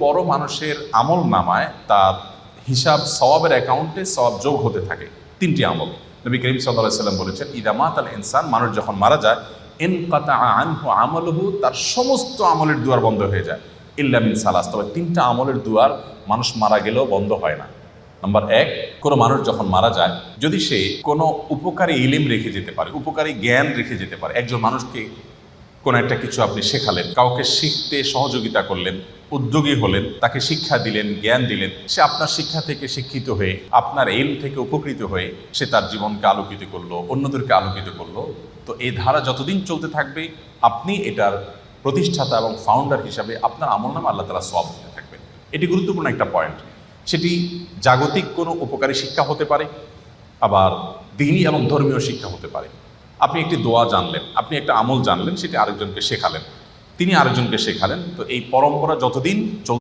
পরও মানুষের আমল নামায় তার হিসাব সওয়াবের অ্যাকাউন্টে সওয়াব যোগ হতে থাকে। তিনটি আমল নবী করিম সাল্লাল্লাহু আলাইহি ওয়াসাল্লাম বলেছেন, ইদা মাতাল ইনসান, মানুষ যখন মারা যায়, ইনকাতা আনহু আমালুহু, তার সমস্ত আমলের দুয়ার বন্ধ হয়ে যায়, ইল্লা মিন সালাস, তবে তিনটা আমলের দুয়ার মানুষ মারা গেলেও বন্ধ হয় না। নাম্বার এক, কোনো মানুষ যখন মারা যায়, যদি সে কোনো উপকারী ইলিম রেখে যেতে পারে, উপকারী জ্ঞান রেখে যেতে পারে। একজন মানুষকে কোনো একটা কিছু আপনি শেখালেন, কাউকে শিখতে সহযোগিতা করলেন, উদ্যোগী হলেন, তাকে শিক্ষা দিলেন, জ্ঞান দিলেন, সে আপনার শিক্ষা থেকে শিক্ষিত হয়ে, আপনার এলম থেকে উপকৃত হয়ে সে তার জীবনকে আলোকিত করলো, অন্যদেরকে আলোকিত করলো। তো এই ধারা যতদিন চলতে থাকবে, আপনি এটার প্রতিষ্ঠাতা এবং ফাউন্ডার হিসাবে আপনার আমলনামা আল্লাহ তাআলা সওয়াব দিতে থাকবেন। এটি গুরুত্বপূর্ণ একটা পয়েন্ট। সেটি জাগতিক কোনো উপকারী শিক্ষা হতে পারে, আবার দ্বীনি এবং ধর্মীয় শিক্ষা হতে পারে। আপনি একটি দোয়া জানলেন, আপনি একটা আমল জানলেন, সেটি আরেকজনকে শেখালেন, তিনি আরেকজনকে শেখালেন। তো এই পরম্পরা যতদিন চল